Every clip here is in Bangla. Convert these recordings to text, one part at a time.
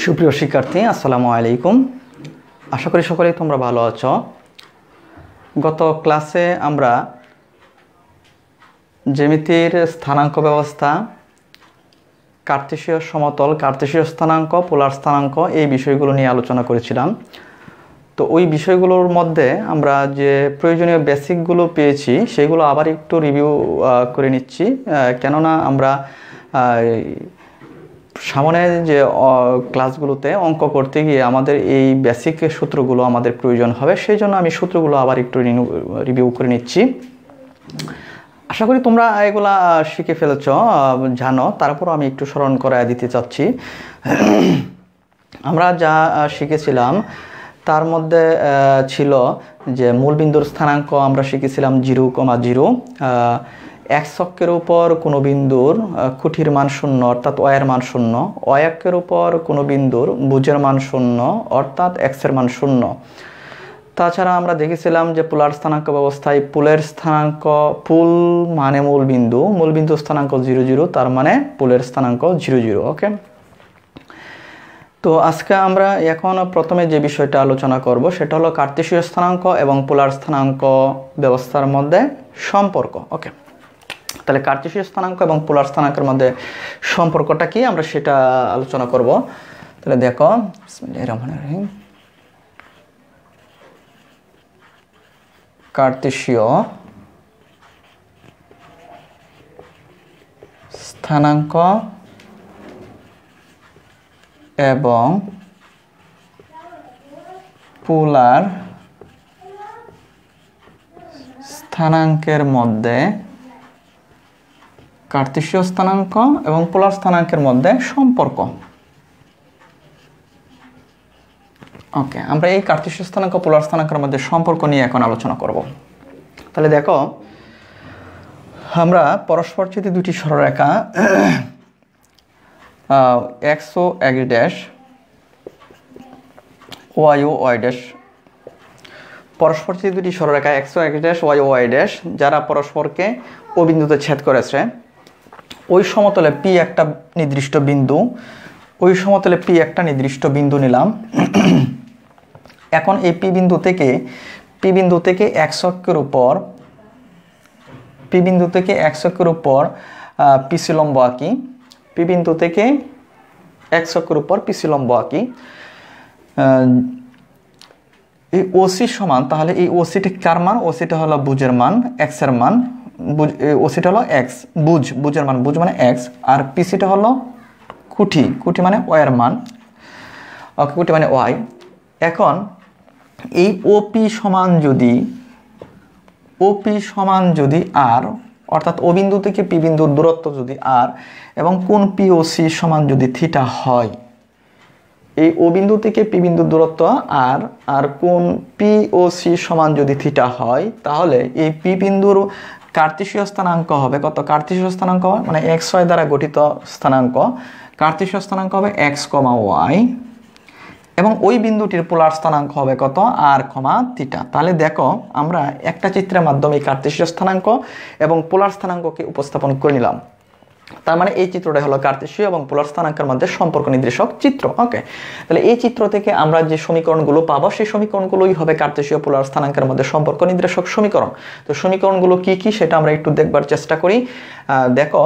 সুপ্রিয় শিক্ষার্থী, আসসালামু আলাইকুম। আশা করি সকলেই তোমরা ভালো আছো। গত ক্লাসে আমরা জ্যামিতির স্থানাঙ্ক ব্যবস্থা, কার্তেশীয় সমতল, কার্তেশীয় স্থানাঙ্ক, পোলার স্থানাঙ্ক এই বিষয়গুলো নিয়ে আলোচনা করেছিলাম। তো ওই বিষয়গুলোর মধ্যে আমরা যে প্রয়োজনীয় বেসিকগুলো পেয়েছি সেগুলো আবার একটু রিভিউ করে নিচ্ছি, কেননা আমরা সামনে যে ক্লাসগুলোতে অঙ্ক করতে গিয়ে আমাদের এই বেসিক সূত্রগুলো আমাদের প্রয়োজন হবে, সেই জন্য আমি সূত্রগুলো আবার একটু রিভিউ করে নিচ্ছি। আশা করি তোমরা এগুলা শিখে ফেলেছ, জানো, তারপর আমি একটু স্মরণ করায় দিতে চাচ্ছি। আমরা যা শিখেছিলাম তার মধ্যে ছিল যে মূলবিন্দুর স্থানাঙ্ক আমরা শিখেছিলাম 0,0। এক্স অক্ষের উপর কোনো বিন্দুর খুঁটির মান 0 অর্থাৎ ওয়াই এর মান 0, ওয়াই অক্ষের উপর কোনো বিন্দুর ভুজের মান 0 অর্থাৎ এক্স এর মান 0। তাছাড়া আমরা দেখেছিলাম যে পোলার স্থানাঙ্ক ব্যবস্থায় পুলের স্থানাঙ্ক, পুল মানে মূলবিন্দু স্থানাঙ্ক 0, 0, তার মানে পুলের স্থানাঙ্ক 0, 0। ওকে, তো আজকে আমরা এখন প্রথমে যে বিষয়টা আলোচনা করব সেটা হলো কার্তেশীয় স্থানাঙ্ক এবং পোলার স্থানাঙ্ক ব্যবস্থার মধ্যে সম্পর্ক। ওকে, তাহলে কার্তেশীয় স্থানাঙ্ক এবং পোলার স্থানাঙ্কের মধ্যে সম্পর্কটা কি আমরা সেটা আলোচনা করব। তাহলে দেখো, বিসমিল্লাহির রহমানির রহিম, কার্তেশীয় স্থানাঙ্ক এবং পোলার স্থানাঙ্কের মধ্যে, কার্তেশীয় স্থানাঙ্ক এবং পোলার স্থানাঙ্কের মধ্যে সম্পর্ক। ওকে, আমরা এই কার্তেশীয় স্থানাঙ্ক পোলার স্থানাঙ্কের মধ্যে সম্পর্ক নিয়ে এখন আলোচনা করব। তাহলে দেখো, আমরা পরস্পরচ্ছেদী দুটি সরলরেখা এক্স ও এক্স ড্যাশ, ওয়াই ও ওয়াই ড্যাশ, পরস্পরচ্ছেদী দুটি সরলরেখা এক্স ও এক্স ড্যাশ, ওয়াই ও ওয়াই ড্যাশ যারা পরস্পরকে ও বিন্দুতে ছেদ করেছে, ওই সমতলে পি একটা নির্দিষ্ট বিন্দু, ওই সমতলে পি একটা নির্দিষ্ট বিন্দু নিলাম। এখন এই পি বিন্দু থেকে এক্স অক্ষের উপর পিসি লম্ব আঁকি, পি বিন্দু থেকে এক্স অক্ষের উপর পিসি লম্ব আঁকি। এই ওসি সমান, তাহলে এই ওসিটা কার মান? ওসিটা হলো ভুজের মান, এক্স এর মান, ওসিটা হলো এক্স, ভুজের মান, ভুজ মানে এক্স, আর পিসিটা হলো খুঁটি মানে ওয়াই এর মান। ওকে, খুঁটি মানে ওয়াই। এখন এই ওপি সমান যদি আর, অর্থাৎ ও বিন্দু থেকে পি বিন্দুর দূরত্ব যদি আর, এবং কোন পি ও সি সমান যদি থিটা হয়, এই ও বিন্দু থেকে পি বিন্দুর দূরত্ব আর কোন পি ও সি সমান যদি থিটা হয়, তাহলে এই পি বিন্দুর কার্তেশীয় স্থানাঙ্ক হবে কত? কার্তেশীয় স্থানাঙ্ক মানে এক্স ওয়াই দ্বারা গঠিত স্থানাঙ্ক, কার্তেশীয় স্থানাঙ্ক হবে এক্স, ওয়াই, এবং ওই বিন্দুটির পোলার স্থানাঙ্ক হবে কত? আর, থিটা। তাহলে দেখো, আমরা একটা চিত্রের মাধ্যমে কার্তেশীয় স্থানাঙ্ক এবং পোলার স্থানাঙ্ককে উপস্থাপন করে নিলাম। তার মানে এই চিত্রটা হলো কার্তেশীয় এবং পোলার স্থানাঙ্কের মধ্যে সম্পর্ক নির্দেশক চিত্র। ওকে, তাহলে এই চিত্র থেকে আমরা যে সমীকরণগুলো পাবো সেই সমীকরণগুলোই হবে কার্তেশীয় পোলার স্থানাঙ্কের মধ্যে সম্পর্ক নির্দেশক সমীকরণ। তো সমীকরণগুলো কি কি সেটা আমরা একটু দেখবার চেষ্টা করি। দেখো,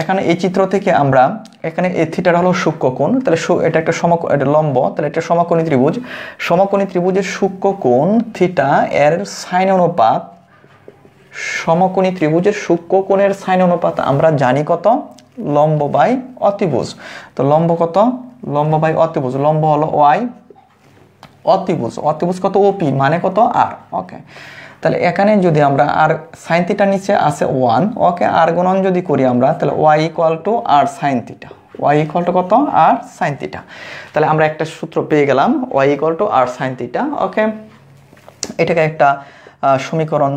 এখানে এই চিত্র থেকে আমরা, এখানে এই থিটাটা হলো সূক্ষ্মকোণ, তাহলে এটা একটা এটা লম্ব, তাহলে এটা সমকোণী ত্রিভুজের সূক্ষ্মকোণ থিটা এর সাইন অনুপাত, সমকোণী ত্রিভুজের সূক্ষ্মকোণের সাইন অনুপাত আমরা জানি কত? লম্ব বাই অতিভুজ। তো লম্ব কত? লম্ব বাই অতিভুজ। লম্ব হলো ওয়াই, অতিভুজ কত? ওপি মানে কত? আর। ওকে, তাহলে এখানে যদি আমরা আর সাইন থিটা নিচে আছে 1, ওকে, আর গুণন যদি করি আমরা, তাহলে y equal to r sine theta, y equal to কত? R sine theta. তাহলে আমরা একটা সূত্র পেয়ে গেলাম, y equal to r sine theta. Okay, এটাকে একটা সমীকরণ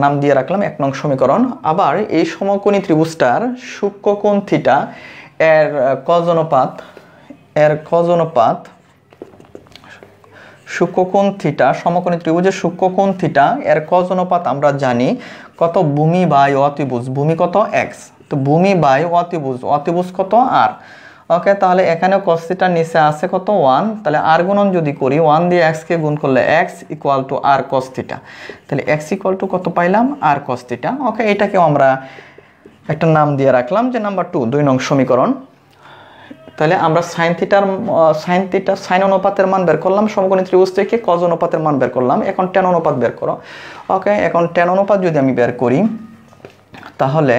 নাম দিয়ে রাখলাম, 1 নং সমীকরণ। আবার এই সমকোণী ত্রিভুজটার সূক্ষ্মকোণ থিটা এর কজ অনুপাত, সূক্ষ্মকোণ থিটা, সমকোণী ত্রিভুজের সূক্ষ্মকোণ থিটা এর কজ অনুপাত আমরা জানি কত? ভূমি বাই অতিভুজ। ভূমি কত? এক্স, তো ভূমি বাই অতিভুজ, অতিভুজ কত? আর। ওকে, তাহলে এখানে cos θ নিচে আছে কত 1, তাহলে r গুণন যদি করি 1 দিয়ে x কে গুণ করলে x equal to r cos θ, তাহলে x ইকুয়াল টু কত পাইলাম r cos θ। ওকে, এটাকেও আমরা একটা নাম দিয়ে রাখলাম যে নাম্বার 2 2 নং সমীকরণ। তাহলে আমরা sin θ sin অনুপাতের মান বের করলাম, সমকোণী ত্রিভুজ থেকে cos অনুপাতের মান বের করলাম, এখন tan অনুপাত বের করো। ওকে, এখন tan অনুপাত যদি আমি বের করি তাহলে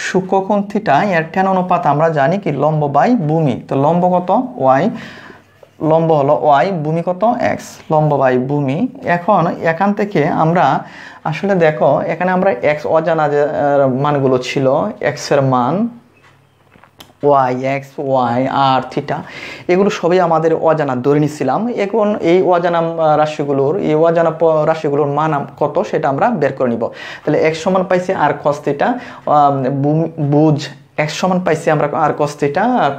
সূক্ষ্মকোণ থিটা এর tan অনুপাত আমরা জানি কি লম্ব বাই ভূমি, তো লম্ব কত y, লম্ব হলো y, ভূমি কত x, লম্ব বাই ভূমি। এখন এখান থেকে আমরা আসলে দেখো এখানে আমরা x অজানা যে মানগুলো ছিল x এর মান y, x, y, r, theta এগুলো সবই আমাদের অজানা ধরে নিছিলাম। এখন এই অজানা রাশিগুলোর মান কত সেটা আমরা বের করে নিব। তাহলে x সমান পাইছি r cos θ, বুঝ x সমান পাইছি আমরা r cos θ,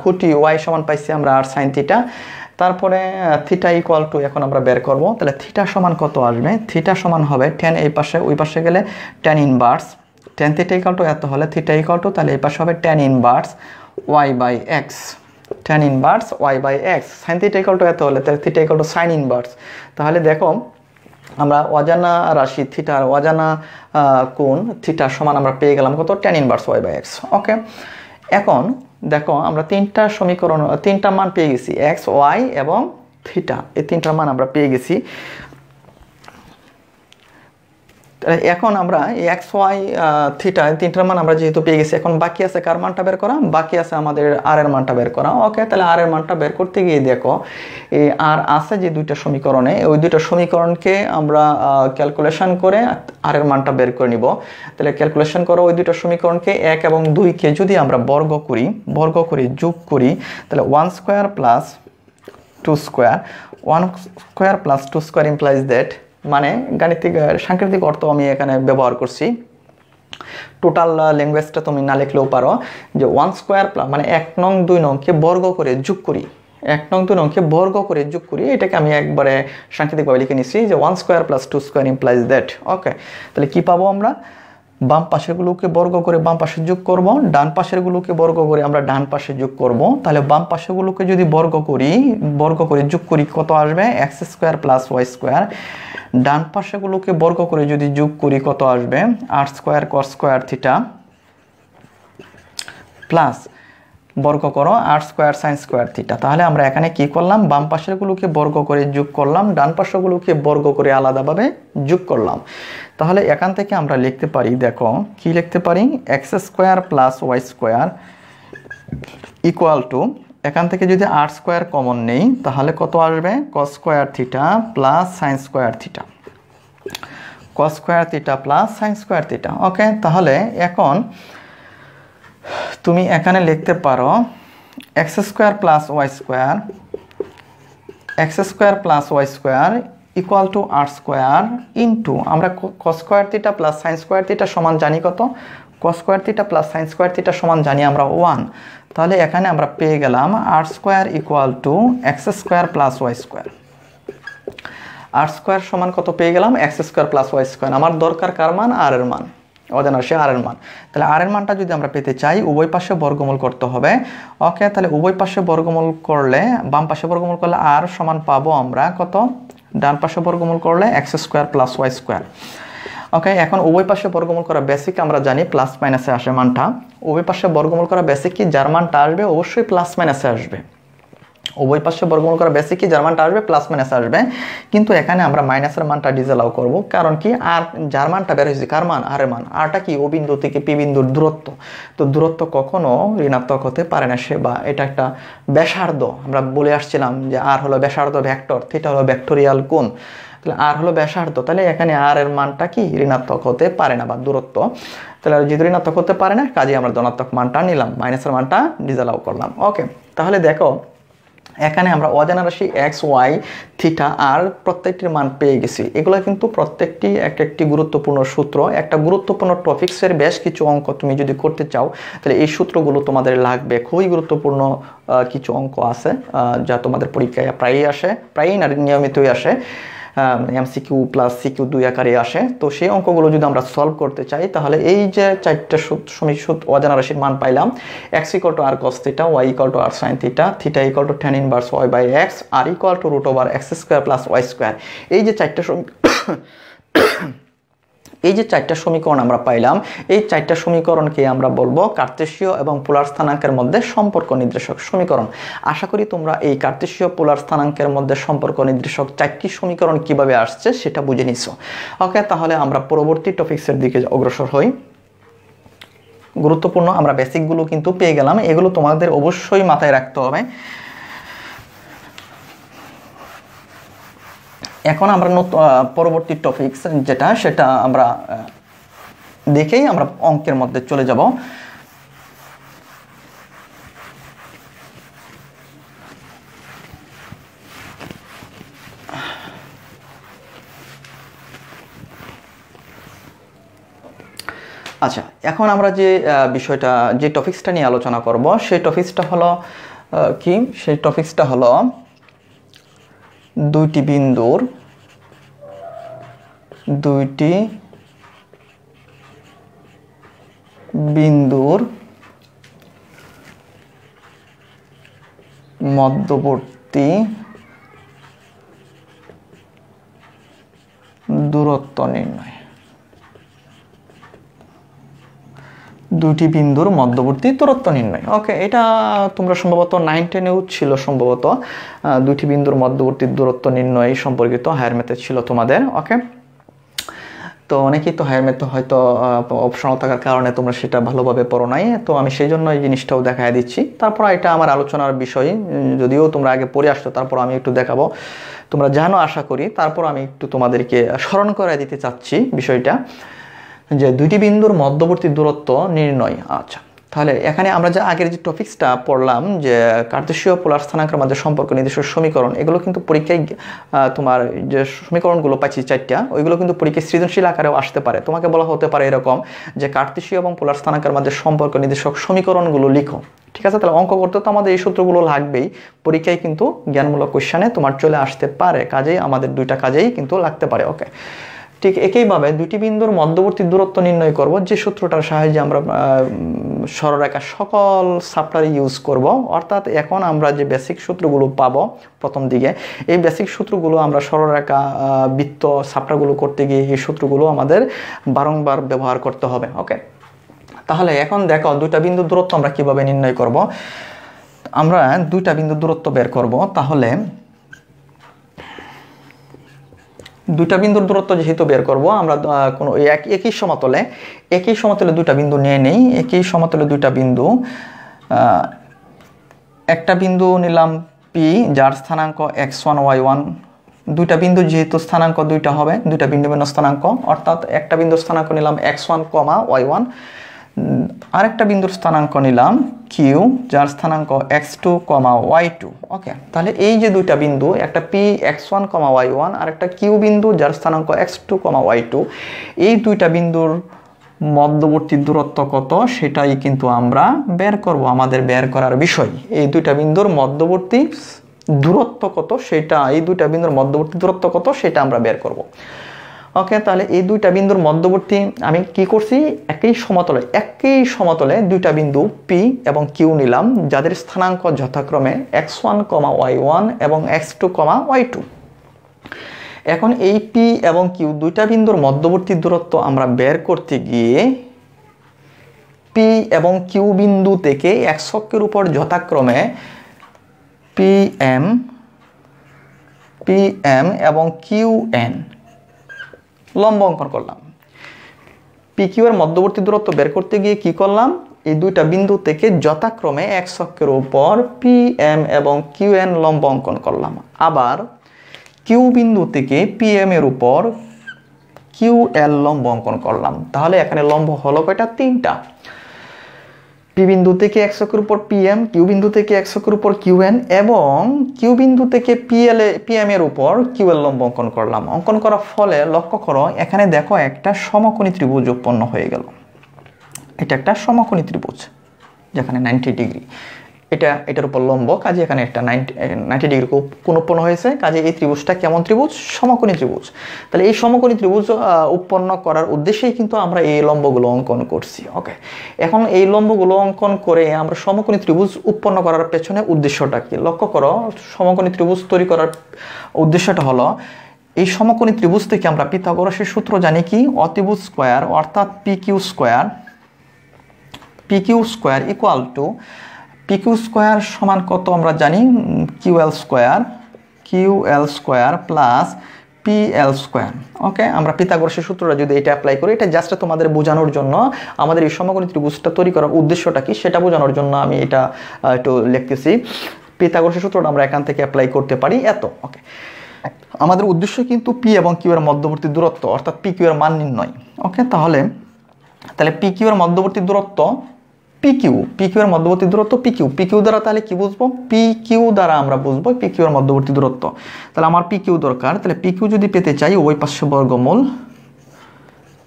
খুঁটি y সমান পাইছি আমরা r sin θ, তারপরে থিটা ইকুয়াল টু এখন আমরা বের করব। তাহলে থিটা সমান কত আসবে, থিটা সমান হবে tan এই পাশে ওই পাশে গেলে tan inverse, tan θ equal to এত হলে থিটা ইকুয়াল টু তাহলে এই পাশে হবে tan inverse y by x, tan inverse y by x, sin θ equal to এত হলে তাহলে theta equal to sin inverse. তাহলে দেখো আমরা অজানা রাশি থিটার অজানা কোণ থিটা সমান আমরা পেয়ে গেলাম কত tan inverse y by x। Okay, এখন দেখো আমরা তিনটা মান পেয়ে গেছি, x, y এবং থিটা, এই তিনটা মান আমরা পেয়ে গেছি। এখন আমরা x, y, থিটা তিনটার মান আমরা যেহেতু পেয়ে গেছি, এখন বাকি আছে কার মানটা বের করা, বাকি আছে আমাদের r এর মানটা বের করা। ওকে, তাহলে r এর মানটা বের করতে গিয়ে দেখো এই r আছে যে দুইটা সমীকরণে, ওই দুইটা সমীকরণকে আমরা ক্যালকুলেশন করে r এর মানটা বের করে নিব। তাহলে ক্যালকুলেশন করো ওই দুইটা সমীকরণকে 1 এবং 2 কে যদি আমরা বর্গ করে যোগ করি তাহলে 1 square plus 2 square, 1 square plus 2 square implies that, মানে গাণিতিক সাংকেতিক অর্থ আমি এখানে ব্যবহার করছি, টোটাল ল্যাঙ্গুয়েজটা তুমি না লিখলেও পারো, যে 1 স্কয়ার মানে 1 নং 2 নংকে বর্গ করে যোগ করি, 1 নং 2 নংকে বর্গ করে যোগ করি, এটাকে আমি একবারে সাংকেতিকভাবে লিখে নিচ্ছি যে 1 square plus 2 square implies that. Okay, তাহলে কি পাবো আমরা, বাম পাশেরগুলোকে বর্গ করে বাম পাশে যোগ করব, ডান পাশেরগুলোকে বর্গ করে আমরা ডান পাশে যোগ করব। তাহলে বাম পাশেরগুলোকে যদি বর্গ করে যোগ করি কত আসবে, x square plus y square, ডান পাশেগুলোকে বর্গ করে যদি যোগ করি কত আসবে, r square cos square theta plus বর্গ করো r square sin square theta. তাহলে আমরা এখানে কি করলাম, বাম পাশেরগুলোকে বর্গ করে যোগ করলাম, ডান পাশেরগুলোকে বর্গ করে আলাদাভাবে যোগ করলাম। তাহলে এখান থেকে আমরা লিখতে পারি, দেখো কি লিখতে পারি, x square plus y square equal two, এখান থেকে যদি r স্কয়ার কমন নেই তাহলে কত আসবে, cos square theta plus sin square theta, cos square theta plus sin square theta. Okay, তাহলে এখন তুমি এখানে লিখতে পারো x square plus y square equal to r square into, আমরা cos square theta plus sin square theta সমান জানি কত, cos square theta plus sin square theta সমান জানি আমরা 1। তাহলে এখানে আমরা পেয়ে গেলাম r square equal two x square plus y square, r square সমান কত পেয়ে গেলাম, x square plus y square. আমার দরকার কার মান, r এর মান, অজানা সে r এর মান। তাহলে r এর মানটা যদি আমরা পেতে চাই উভয় পাশে বর্গমূল করতে হবে। ওকে, তাহলে উভয় পাশে বর্গমূল করলে, বাম পাশে বর্গমূল করলে r সমান পাবো আমরা কত, ডান পাশে বর্গমূল করলে x square plus y square. Okay, এখন উভয় পাশে বর্গমূল করা বেসিক আমরা জানি প্লাস মাইনাসে আসে মানটা, উভয় পাশে বর্গমূল করা বেসিক কি, যার মানটা আসবে অবশ্যই প্লাস মাইনাসে আসবে, উভয় পাশে বর্গমূল করা বেসিক কি, যার মানটা আসবে প্লাস মাইনাসে আসবে। কিন্তু এখানে আমরা মাইনাসের মানটা ডিসঅ্যালাউ করব, কারণ কি, আর যার মানটা বের হয়েছে কার মান, r এর মান, আরটা কি ও বিন্দু থেকে পি বিন্দুর দূরত্ব, তো দূরত্ব কখনো ঋণাত্মক হতে পারে না সে, বা এটা একটা ব্যাসার্ধ, আমরা বলে আসছিলাম যে r হলো ব্যাসার্ধ ভেক্টর, থিটা হলো ভেক্টোরিয়াল কোণ, তাহলে r হলো ব্যাসার্ধ, তাহলে এখানে r এর মানটা কি ঋণাত্মক হতে পারে না, বা দূরত্ব, তাহলে যেহেতু ঋণাত্মক হতে পারে না কাজে আমরা ধনাত্মক মানটা নিলাম, মাইনাসের মানটা ডিসঅ্যালাউ করলাম। ওকে, তাহলে দেখো এখানে আমরা অজানা রাশি x, y, থিটা আর প্রত্যেকটির মান পেয়ে গেছি। এগুলো কিন্তু প্রত্যেকটি একটি গুরুত্বপূর্ণ সূত্র, একটা গুরুত্বপূর্ণ টপিক্সের বেশ কিছু অঙ্ক তুমি যদি করতে চাও তাহলে এই সূত্রগুলো তোমাদের লাগবে। খুবই গুরুত্বপূর্ণ কিছু অঙ্ক আছে যা তোমাদের পরীক্ষায় প্রায়ই আসে, প্রায়ই না নিয়মিতই আসে। MCQ প্লাস CQ 2 আকারে আসে। তো সেই অঙ্কগুলো যদি আমরা সলভ করতে চাই তাহলে এই যে 4টা অজানা রাশির মান পাইলাম, x = r cos θ, y = r sin θ, θ = tan inverse y/x, r = √x² + y²। এই যে 4টা এই যে 4টা সমীকরণ আমরা পাইলাম, এই 4টা সমীকরণকে আমরা বলবো কার্তেশীয় এবং পোলার স্থানাঙ্কের মধ্যে সম্পর্ক নির্দেশক সমীকরণ। আশা করি তোমরা এই কার্তেশীয় পোলার স্থানাঙ্কের মধ্যে সম্পর্ক নির্দেশক 4টি সমীকরণ কিভাবে আসছে সেটা বুঝে নিছো। ওকে, তাহলে আমরা পরবর্তী টপিকসের দিকে অগ্রসর হই। গুরুত্বপূর্ণ আমরা বেসিকগুলো কিন্তু পেয়ে গেলাম, এগুলো তোমাদের অবশ্যই মাথায় রাখতে হবে। এখন আমরা পরবর্তী টপিকস যেটা সেটা আমরা দেখেই আমরা অঙ্কের মধ্যে চলে যাব। আচ্ছা, এখন আমরা যে বিষয়টা যে টপিকসটা নিয়ে আলোচনা করব সেই টপিকসটা হলো কি? সেই টপিকসটা হলো দুইটি বিন্দুর মধ্যবর্তী দূরত্ব নির্ণয়। দুইটি বিন্দুর মধ্যবর্তী দূরত্ব নির্ণয়। ওকে, এটা তোমরা সম্ভবত 9-10-এও ছিল সম্ভবত, দুইটি বিন্দুর মধ্যবর্তী দূরত্ব নির্ণয় সম্পর্কিত হায়ার ম্যাথে ছিল তোমাদের। ওকে, তো অনেকেই তো হায়ার ম্যাথ হয়তো অপশনাল থাকার কারণে তোমরা সেটা ভালোভাবে পড়ো নাই, তো আমি সেই জন্য এই জিনিসটাও দেখায় দিচ্ছি। তারপর এটা আমার আলোচনার বিষয়, যদিও তোমরা আগে পড়ে আসছো, তারপর আমি একটু দেখাবো, তোমরা জানো আশা করি। তারপর আমি একটু তোমাদেরকে স্মরণ করে দিতে চাচ্ছি বিষয়টা, যে দুইটি বিন্দুর মধ্যবর্তী দূরত্ব নির্ণয়। আচ্ছা, তাহলে এখানে আমরা যে আগের যে টপিকসটা পড়লাম যে কার্তেশীয় পোলার স্থানাঙ্কের মধ্যে সম্পর্ক নির্দেশক সমীকরণ, এগুলো কিন্তু পরীক্ষায় তোমার যে সমীকরণগুলো পাচ্ছি 4টা, ওইগুলো কিন্তু পরীক্ষায় সৃজনশীল আকারেও আসতে পারে। তোমাকে বলা হতে পারে এরকম যে কার্তেশীয় এবং পোলার স্থানাঙ্কের মধ্যে সম্পর্ক নির্দেশক সমীকরণগুলো লিখো। ঠিক আছে, তাহলে অঙ্ক করতে তো আমাদের এই সূত্রগুলো লাগবেই, পরীক্ষায় কিন্তু জ্ঞানমূলক কোশ্চেনে তোমার চলে আসতে পারে, কাজেই আমাদের দুইটা কাজেই কিন্তু লাগতে পারে। ওকে, ঠিক একইভাবে দুইটি বিন্দুর মধ্যবর্তী দূরত্ব নির্ণয় করব যে সূত্রটার সাহায্যে আমরা সরলরেখা সকল চ্যাপ্টারে ইউজ করব। অর্থাৎ এখন আমরা যে বেসিক সূত্রগুলো পাবো প্রথম দিকে, এই বেসিক সূত্রগুলো আমরা সরলরেখা বৃত্ত চ্যাপ্টারগুলো করতে গিয়ে এই সূত্রগুলো আমাদের বারংবার ব্যবহার করতে হবে। ওকে, তাহলে এখন দেখো দুইটা বিন্দুর দূরত্ব আমরা কিভাবে নির্ণয় করব। আমরা দুইটা বিন্দুর দূরত্ব বের করব। তাহলে দুইটা বিন্দুর দূরত্ব যেহেতু বের করব, আমরা কোনো একই সমতলে দুইটা বিন্দু নিয়ে নেই। একই সমতলে দুইটা বিন্দু, একটা বিন্দু নিলাম P, যার স্থানাঙ্ক x1 y1। দুইটা বিন্দু যেহেতু স্থানাঙ্ক দুইটা হবে, দুইটা বিন্দু ভিন্ন স্থানাঙ্ক, অর্থাৎ একটা বিন্দুর স্থানাঙ্ক নিলাম x1, y1, আরেকটা বিন্দুর স্থানাঙ্ক নিলাম q, যার স্থানাঙ্ক x2, y2। ওকে, তাহলে এই যে দুইটা বিন্দু, একটা p x1, y1 আর একটা q বিন্দু যার স্থানাঙ্ক x2, y2, এই দুইটা বিন্দুর মধ্যবর্তী দূরত্ব কত সেটাই কিন্তু আমরা বের করব, আমাদের বের করার বিষয়। এই দুইটা বিন্দুর মধ্যবর্তী দূরত্ব কত সেটা, এই দুইটা বিন্দুর মধ্যবর্তী দূরত্ব কত সেটা আমরা বের করব। ওকে, তাহলে এই দুইটা বিন্দুর মধ্যবর্তী আমি কি করছি, একই সমতলে দুইটা বিন্দু P এবং Q নিলাম, যাদের স্থানাঙ্ক যথাক্রমে x1, y1 এবং x2, y2। এখন এই P এবং Q দুইটা বিন্দুর মধ্যবর্তী দূরত্ব আমরা বের করতে গিয়ে P এবং Q বিন্দু থেকে x অক্ষের উপর যথাক্রমে PM এবং QN লম্ব অঙ্কন করলাম। PQ এর মধ্যবর্তী দূরত্ব বের করতে গিয়ে কি করলাম, এই দুইটা বিন্দু থেকে যথাক্রমে x অক্ষের উপর PM এবং QN লম্ব অঙ্কন করলাম। আবার Q বিন্দু থেকে PM এর উপর QL লম্ব অঙ্কন করলাম। তাহলে এখানে লম্ব হলো কয়টা, 3টা। P বিন্দু থেকে x অক্ষের উপর PM, Q বিন্দু থেকে x অক্ষের উপর QN এবং Q বিন্দু থেকে PM এর উপর QL লম্ব অঙ্কন করলাম। অঙ্কন করার ফলে লক্ষ্য করো এখানে দেখো একটা সমকোণী ত্রিভুজ উৎপন্ন হয়ে গেল। এটা একটা সমকোণী ত্রিভুজ যেখানে 90 ডিগ্রি। এটার উপর লম্ব, কাজে এখানে একটা 90 ডিগ্রি কোণ উৎপন্ন হয়েছে। কাজে এই ত্রিভুজটা কেমন ত্রিভুজ? সমকোণী ত্রিভুজ। তাহলে এই সমকোণী ত্রিভুজ উৎপন্ন করার উদ্দেশ্যেই কিন্তু আমরা এই লম্বগুলো অঙ্কন করছি। ওকে, এখন এই লম্বগুলো অঙ্কন করে আমরা সমকোণী ত্রিভুজ উৎপন্ন করার পেছনে উদ্দেশ্যটা কি? লক্ষ্য করো, সমকোণী ত্রিভুজ তৈরি করার উদ্দেশ্যটা হলো এই সমকোণী ত্রিভুজ থেকে আমরা পিথাগোরাসের সূত্র জানি কি? অতিভুজ স্কয়ার অর্থাৎ P Q square equal to PQ square সমান কত আমরা জানি? QL square plus PL square. Okay, আমরা পিথাগোরাসের সূত্রটা যদি এটা অ্যাপ্লাই করি, এটা জাস্ট তোমাদের বোঝানোর জন্য, আমাদের এই সমকোণী ত্রিভুজটা তৈরি করার উদ্দেশ্যটা কি সেটা বোঝানোর জন্য আমি এটা একটু লিখতেছি। পিথাগোরাসের সূত্রটা আমরা এখান থেকে অ্যাপ্লাই করতে পারি এত। ওকে, আমাদের উদ্দেশ্য কিন্তু P এবং Q এর মধ্যবর্তী দূরত্ব অর্থাৎ PQ এর মান নির্ণয়। ওকে, তাহলে PQ এর মধ্যবর্তী দূরত্ব PQ এর মধ্যবর্তী দূরত্ব PQ দ্বারা তাহলে কি বুঝবো? PQ দ্বারা আমরা বুঝবো PQ এর মধ্যবর্তী দূরত্ব। তাহলে আমার PQ দরকার, তাহলে PQ যদি পেতে চাই ওই পাশে বর্গমূল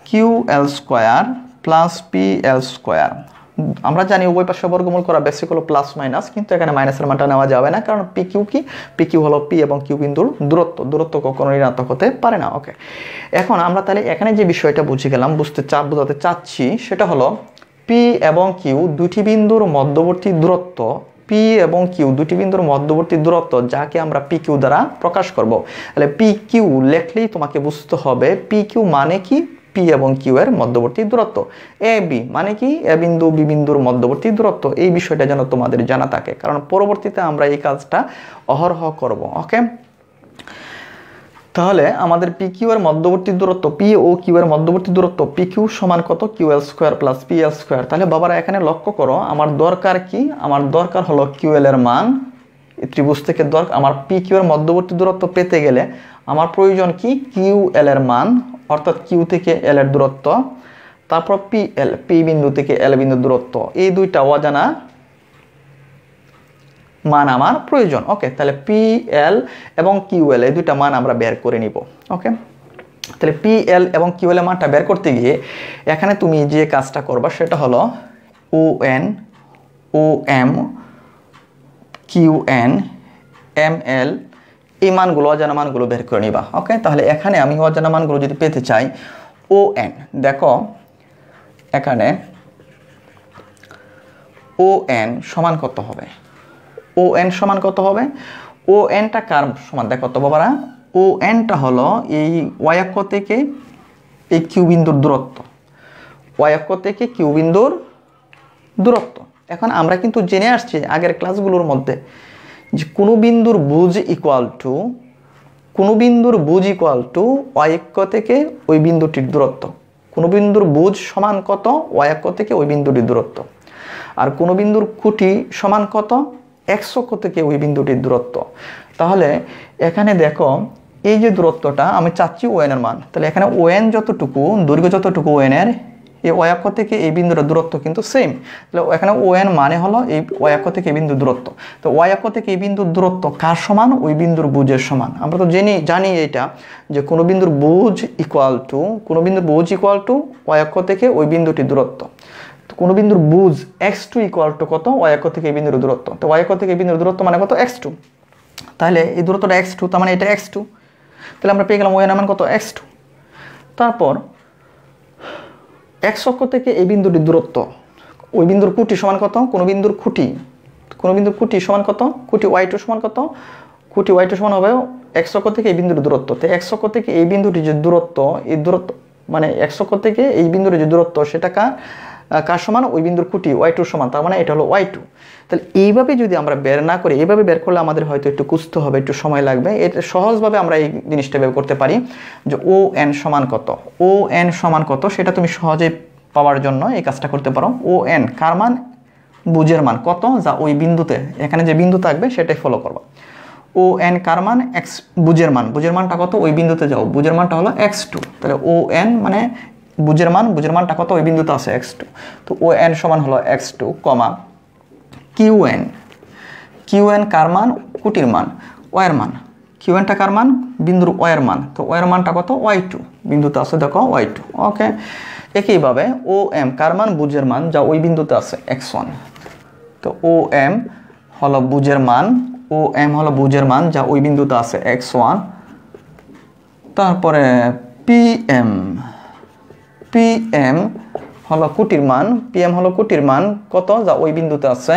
QL square plus PL square. আমরা জানি উভয় পাশে বর্গমূল করা বেসিক হলো প্লাস মাইনাস, কিন্তু এখানে মাইনাসের মানটা নেওয়া যাবে না, কারণ PQ কি? PQ হলো P এবং Q বিন্দুর দূরত্ব কখনো ঋণাত্মক হতে পারে না। ওকে, এখন আমরা তাহলে এখানে যে বিষয়টা বুঝে গেলাম, বোঝাতে চাচ্ছি সেটা হলো P এবং Q দুটি বিন্দুর মধ্যবর্তী দূরত্ব, P এবং Q দুটি বিন্দুর মধ্যবর্তী দূরত্ব যাকে আমরা PQ দ্বারা প্রকাশ করব। তাহলে PQ লেখলেই তোমাকে বুঝতে হবে PQ মানে কি? P এবং Q এর মধ্যবর্তী দূরত্ব। AB মানে কি? A বিন্দু B বিন্দুর মধ্যবর্তী দূরত্ব। এই বিষয়টা যেন তোমাদের জানা থাকে, কারণ পরবর্তীতে আমরা এই কাজটা অহরহ করব। ওকে, তাহলে আমাদের PQ এর মধ্যবর্তী দূরত্ব, P ও Q এর মধ্যবর্তী দূরত্ব PQ সমান কত? QL square plus PL square. তাহলে বাবারা এখানে লক্ষ্য করো, আমার দরকার কি? আমার দরকার হলো QL এর মান। এই ত্রিভুজ থেকে আমার PQ এর মধ্যবর্তী দূরত্ব পেতে গেলে আমার প্রয়োজন কি? QL এর মান, অর্থাৎ Q থেকে L এর দূরত্ব, তারপর PL, P বিন্দু থেকে L বিন্দুর দূরত্ব। এই দুইটা অজানা মান আমার প্রয়োজন। ওকে, তাহলে PL এবং QL এই দুইটা মান আমরা বের করে নিব। ওকে, তাহলে PL এবং QL এর মানটা বের করতে গিয়ে এখানে তুমি যে কাজটা করবা সেটা হলো ON, OM, QN, ML এই মানগুলো, অজানা মানগুলো বের করে নিবা। ওকে, তাহলে এখানে আমি অজানা মানগুলো যদি পেতে চাই, ON দেখো এখানে ON সমান কত হবে? ON সমান কত হবে? ON-টা কার সমান? দেখো তো বাবারা, ON-টা হলো এই y অক্ষ থেকে এই Q বিন্দুর দূরত্ব, y অক্ষ থেকে Q বিন্দুর দূরত্ব। এখন আমরা কিন্তু জেনে আসছি আগের ক্লাসগুলোর মধ্যে যে কোনো বিন্দুর বুজ ইকুয়াল টু y অক্ষ থেকে ওই বিন্দুটির দূরত্ব। কোনো বিন্দুর বুজ সমান কত? y অক্ষ থেকে ওই বিন্দুটির দূরত্ব। আর কোনো বিন্দুর খুঁটি সমান কত? x অক্ষ থেকে ওই বিন্দুটির দূরত্ব। তাহলে এখানে দেখো এই যে দূরত্বটা আমি চাচ্ছি ON এর মান, তাহলে এখানে ON যতটুকু, দৈর্ঘ্য যতটুকু ON এর, এই y অক্ষ থেকে এই বিন্দুর দূরত্ব কিন্তু সেম। তাহলে এখানে ON মানে হলো এই y অক্ষ থেকে এই বিন্দুর দূরত্ব। তো y অক্ষ থেকে এই বিন্দুর দূরত্ব কার সমান? ওই বিন্দুর বুজের সমান। আমরা তো জানি এটা যে কোনো বিন্দুর বুজ ইকুয়াল টু y অক্ষ থেকে ওই বিন্দুটির দূরত্ব। তো কোনো বিন্দুর বুজ x2 ইকুয়াল টু কত? y অক্ষ থেকে এই বিন্দুর দূরত্ব। তো y অক্ষ থেকে এই বিন্দুর দূরত্ব মানে কত? x2। তাহলে এই দূরত্বটা x2, তার মানে এটা x2। তাহলে আমরা পেয়ে গেলাম ON এর মান কত? x2। তারপর x অক্ষ থেকে এই বিন্দুটির দূরত্ব, ওই বিন্দুর খুঁটি সমান কত? কোনো বিন্দুর খুঁটি সমান কত? খুঁটি y2 সমান কত? খুঁটি y2 সমান হবে x অক্ষ থেকে এই বিন্দুর দূরত্ব। তো x অক্ষ থেকে এই বিন্দুটির যে দূরত্ব, এই দূরত্ব মানে x অক্ষ থেকে এই বিন্দুটির যে দূরত্ব সেটা কার সমান? ওই বিন্দুর খুঁটি y2 সমান, তার মানে এটা হলো y2। তাহলে এইভাবে যদি আমরা বের না করি, এইভাবে বের করলে আমাদের হয়তো একটু খুঁজতে হবে, একটু সময় লাগবে। এটা সহজভাবে আমরা এই জিনিসটা বের করতে পারি যে ON সমান কত। ON সমান কত সেটা তুমি সহজেই পাওয়ার জন্য এই কাজটা করতে পারো। ON কার মান? বুজের মান কত, যা ওই বিন্দুতে, এখানে যে বিন্দু থাকবে সেটাই ফলো করবা। ON কার মান? x, বুজের মানটা কত? ওই বিন্দুতে যাও, বুজের মানটা হলো x2। তাহলে ON মানে বুজের মানটা কত? ওই বিন্দুতে আছে x2। তো ON সমান হলো x2, QN কার মান? কুটির মান, y এর মান। QN-টা কার মান? বিন্দুর y এর মান। তো y এর মানটা কত? y2, বিন্দুতে আছে দেখো y2। ওকে, একইভাবে OM কার মান? বুজের মান, যা ওই বিন্দুতে আছে x1। তো OM হলো বুঝের মান, ও এম হলো বুঝের মান যা ওই বিন্দুতে আছে x1, তারপরে পিএম হলো কোটির মান, পিএম হলো কোটির মান কত যা ওই বিন্দুতে আছে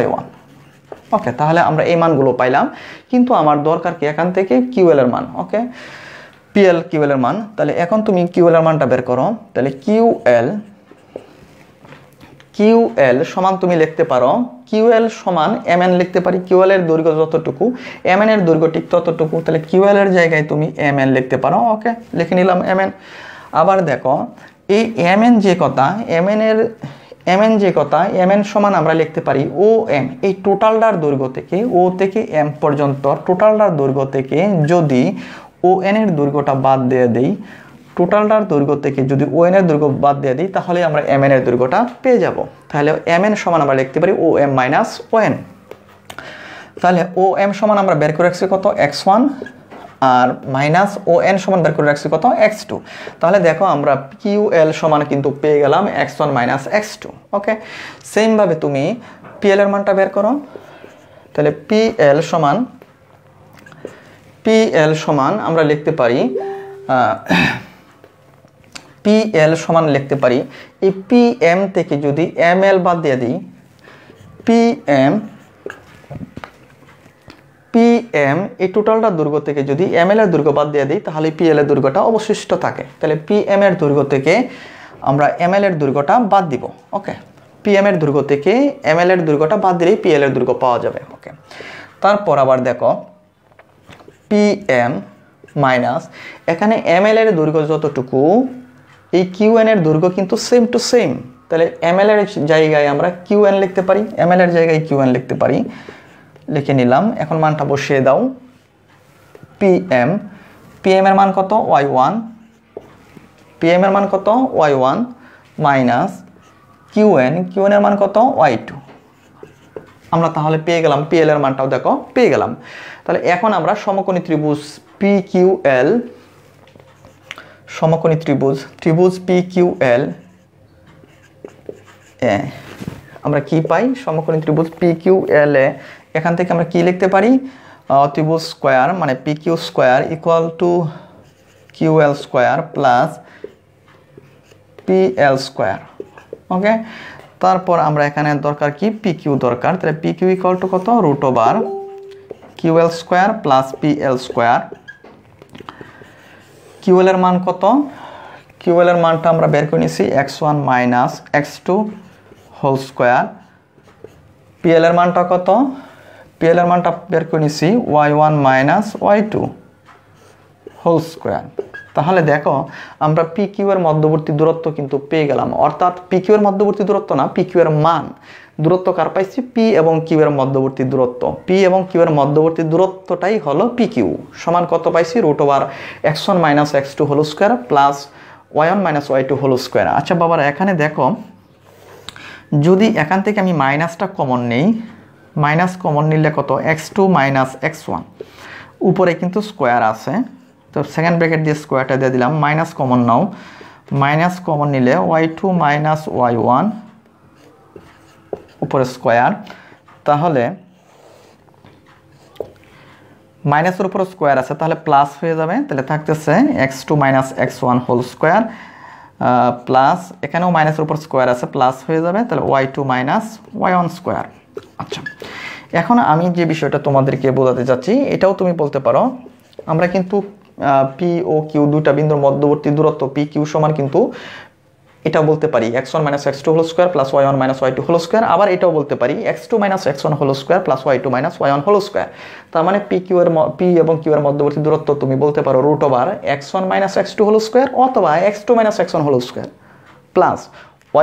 y1। ওকে, তাহলে আমরা এই মানগুলো পাইলাম, কিন্তু আমার দরকার কি এখান থেকে কিউএল এর মান। ওকে, পিএল কিউএল এর মান, তাহলে এখন তুমি কিউএল এর মানটা বের করো। তাহলে কিউএল সমান তুমি লিখতে পারো, কিউএল সমান এমএন লিখতে পারি। কিউএল এর দৈর্ঘ্য যতটুকু, এমএন এর দৈর্ঘ্য ঠিক ততটুকু, তাহলে কিউএল এর জায়গায় তুমি এমএন লিখতে পারো। ওকে, লিখে নিলাম এমএন। আবার দেখো এই এমএন যে কথা, এমএন সমান আমরা লিখতে পারি ও এম। এই টোটালটার দৈর্ঘ্য থেকে, ও থেকে এম পর্যন্ত টোটালটার দৈর্ঘ্য থেকে যদি ও এন এর দৈর্ঘ্যটা বাদ দিয়ে দেই, টোটালটার দৈর্ঘ্য থেকে যদি ও এন এর দৈর্ঘ্য বাদ দিয়ে দিই, তাহলে আমরা এম এন এর দৈর্ঘ্যটা পেয়ে যাব। তাহলে এম এন সমান আমরা লিখতে পারি ও এম মাইনাস ও এন। তাহলে ও এম সমান আমরা বের করে রাখছি কত x1, আর মাইনাস ও এন সমান বের করে রাখছি কত x2। তাহলে দেখো আমরা কিউএল সমান কিন্তু পেয়ে গেলাম x1 মাইনাস x2। ওকে, সেম ভাবে তুমি পিএল এর মানটা বের করো। তাহলে পিএল সমান আমরা লিখতে পারি এই পিএম থেকে যদি এমএল বাদ দিয়ে দিই, পিএম এই টোটালটার দৈর্ঘ্য থেকে যদি এমএল এর দৈর্ঘ্য বাদ দিয়ে দিই, তাহলে পিএল এর দৈর্ঘ্যটা অবশিষ্ট থাকে। তাহলে পিএম এর দৈর্ঘ্য থেকে আমরা এমএল এর দৈর্ঘ্যটা বাদ দিব। ওকে, পিএম এর দৈর্ঘ্য থেকে এমএল এর দৈর্ঘ্যটা বাদ দিলেই পিএল এর দৈর্ঘ্য পাওয়া যাবে। ওকে, তারপর আবার দেখো পিএম মাইনাস এখানে এমএল এর দৈর্ঘ্য যতটুকু, এই কিউএন এর দৈর্ঘ্য কিন্তু সেম টু সেম। তাহলে এমএল এর জায়গায় আমরা কিউএন লিখতে পারি, এমএল এর জায়গায় কিউএন লিখতে পারি। লিখে নিলাম, এখন মানটা বসিয়ে দাও। পিএম এর মান কত y1, পিএম এর মান কত y1 মাইনাস কিউএন এর মান কত y2। আমরা তাহলে পেয়ে গেলাম পিএল এর মানটাও দেখো পেয়ে গেলাম। তাহলে এখন আমরা সমকোণী ত্রিভুজ PQL, সমকোণী ত্রিভুজ PQL আমরা কি পাই? সমকোণী ত্রিভুজ PQL এ এখান থেকে আমরা কি লিখতে পারি? ত্রিভুজ স্কয়ার মানে PQ square equal to QL square plus PL square. Okay, তারপর আমরা এখানে দরকার কি PQ দরকার। তাহলে PQ ইকুয়াল টু কত? Root over QL square plus PL square. QL এর মান কত? QL এর মানটা আমরা বের করে নিছি x1 minus x2 whole square. PL এর মানটা কত? PL এর মানটা বের করে নিছি y1 minus y2 whole square. তাহলে দেখো আমরা PQ এর মধ্যবর্তী দূরত্ব কিন্তু পেয়ে গেলাম, অর্থাৎ PQ এর মধ্যবর্তী দূরত্ব না, PQ এর মান। দূরত্ব কার পাইছি? P এবং Q এর মধ্যবর্তী দূরত্ব। P এবং Q এর মধ্যবর্তী দূরত্বটাই হলো PQ। সমান কত পাইছি? Root over x1 minus x2 whole square plus y1 minus y2 whole square. আচ্ছা বাবারা, এখানে দেখো যদি এখান থেকে আমি মাইনাসটা কমন নেই, মাইনাস কমন নিলে কত? x2 মাইনাস x1, উপরে কিন্তু স্কোয়ার আছে, তো সেকেন্ড ব্র্যাকেট দিয়ে স্কোয়ারটা দিয়ে দিলাম। মাইনাস কমন নাও, মাইনাস কমন নিলে y2 মাইনাস y1 উপরে স্কোয়ার, তাহলে মাইনাসের উপরে স্কোয়ার আছে তাহলে প্লাস হয়ে যাবে। তাহলে থাকতেছে x2 minus x1 whole square plus এখানেও মাইনাসের উপর স্কোয়ার আছে, প্লাস হয়ে যাবে। তাহলে y2 মাইনাস y1 স্কোয়ার। আচ্ছা, এখন আমি যে বিষয়টা তোমাদেরকে বোঝাতে চাচ্ছি এটাও তুমি বলতে পারো। আমরা কিন্তু P ও Q দুইটা বিন্দুর মধ্যবর্তী দূরত্ব PQ সমান কিন্তু এটা বলতে পারি x1 minus x2 whole square plus y1 minus y2 whole square. আবার এটাও বলতে পারি x2 minus x1 whole square plus y2 minus y1 whole square. তার মানে P এবং Q এর মধ্যবর্তী দূরত্ব তুমি বলতে পারো root over x1 minus x2 whole square অথবা x2 minus x1 whole square plus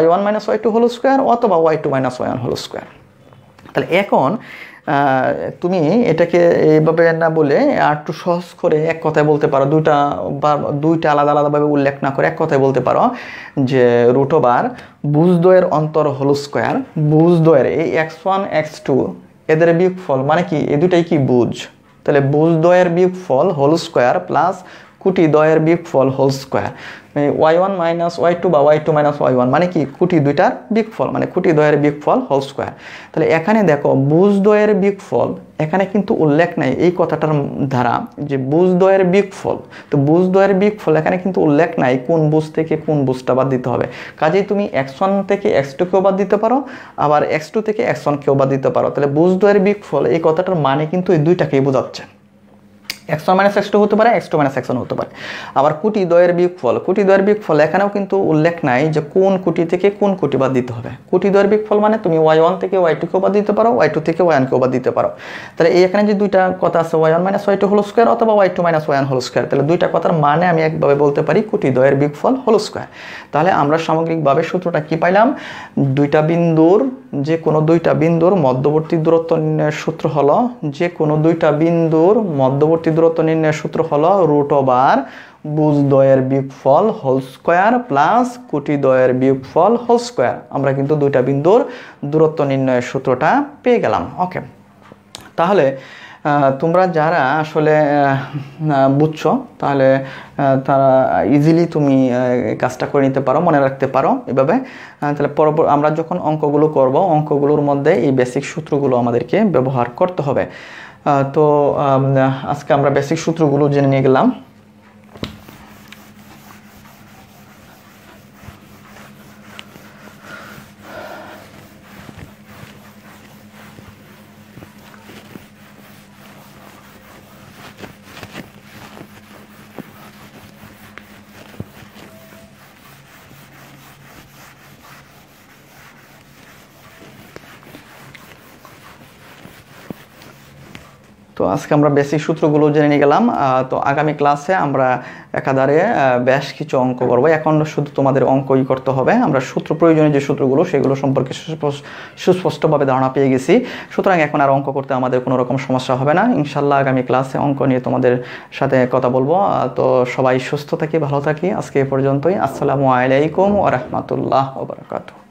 y1 minus y2 whole square অথবা y2 minus y1 whole square. তাহলে এখন তুমি এটাকে এইভাবে না বলে আর একটু সহজ করে এক কথায় বলতে পারো, দুইটা আলাদা আলাদাভাবে উল্লেখ না করে এক কথায় বলতে পারো যে রুট ওভার ভুজদ্বয়ের অন্তর হোল স্কোয়ার। ভুজদ্বয়ের এই x1 x2 এদের বিয়োগফল মানে কি? এই দুটাই কি? ভুজ। তাহলে ভুজদ্বয়ের বিয়োগফল হোল স্কোয়ার প্লাস কুটি দ্বয়ের বিয়োগফল whole square, y1 minus y2 বা y2 মাইনাস y1 মানে কি কুটি দুইটার বিয়োগফল, মানে কুটি দ্বয়ের বিয়োগফল হোল স্কোয়ার। তাহলে এখানে দেখো বুজ দ্বয়ের বিয়োগফল এখানে কিন্তু উল্লেখ নাই এই কথাটার দ্বারা যে বুজ দ্বয়ের বিয়োগফল, তো বুজ দ্বয়ের বিয়োগফল এখানে কিন্তু উল্লেখ নাই কোন বুজ থেকে কোন বুজটা বাদ দিতে হবে। কাজেই তুমি x1 থেকে x2 কেও বাদ দিতে পারো, আবার x2 থেকে x1 কেও বাদ দিতে পারো। তাহলে বুজ দ্বয়ের বিয়োগফল এই কথাটার মানে কিন্তু এই দুইটাকেই বোঝাচ্ছে, x1 মাইনাস x2 হতে পারে, x2 মাইনাস x1 হতে পারে। আবার কুটি দ্বয়ের বিয়োগফল, কুটি দ্বয়ের বিয়োগফল এখানেও কিন্তু উল্লেখ নাই যে কোন কুটি থেকে কোন কুটি বাদ দিতে হবে। কুটি দ্বয়ের বিয়োগফল মানে তুমি y1 থেকে y2 কেও বাদ দিতে পারো, y2 থেকে y1 কেও বাদ দিতে পারো। তাহলে এই এখানে যে দুইটা কথা আছে y1 minus y2 whole square অথবা y2 minus y1 whole square, তাহলে দুইটা কথার মানে আমি একভাবে বলতে পারি কুটি দ্বয়ের বিয়োগফল হোল স্কোয়ার। তাহলে আমরা সামগ্রিকভাবে সূত্রটা কি পাইলাম, দুইটা বিন্দুর যে কোনো দুইটা বিন্দুর মধ্যবর্তী দূরত্ব নির্ণয়ের সূত্র হলো, যে কোনো দুইটা বিন্দুর মধ্যবর্তী দূরত্ব নির্ণয়ের সূত্র হলো রুট ওভার বুজ দ্বয়ের বিয়োগফল হোল স্কোয়ার প্লাস কুটি দ্বয়ের বিয়োগফল হোল স্কোয়ার। আমরা কিন্তু দুইটা বিন্দুর দূরত্ব নির্ণয়ের সূত্রটা পেয়ে গেলাম। ওকে, তাহলে তোমরা যারা আসলে বুঝছো তাহলে তারা ইজিলি তুমি কাজটা করে নিতে পারো, মনে রাখতে পারো এভাবে। তাহলে আমরা যখন অঙ্কগুলো করব অঙ্কগুলোর মধ্যে এই বেসিক সূত্রগুলো আমাদেরকে ব্যবহার করতে হবে। তো আজকে আমরা বেসিক সূত্রগুলো জেনে নিয়ে গেলাম। তো আজকে আমরা বেসিক সূত্রগুলো জেনে নিয়ে গেলাম। তো আগামী ক্লাসে আমরা একাধারে বেশ কিছু অঙ্ক করব। এখন শুধু তোমাদের অঙ্কই করতে হবে। আমরা সূত্র প্রয়োজনীয় যে সূত্রগুলো সেগুলো সম্পর্কে সুস্পষ্টভাবে ধারণা পেয়ে গেছি, সুতরাং এখন আর অঙ্ক করতে আমাদের কোনো রকম সমস্যা হবে না। ইনশাল্লাহ আগামী ক্লাসে অঙ্ক নিয়ে তোমাদের সাথে কথা বলবো। তো সবাই সুস্থ থাকি, ভালো থাকি। আজকে এ পর্যন্তই। আসসালামু আলাইকুম ওয়া রাহমাতুল্লাহ ওয়া বারাকাতুহু।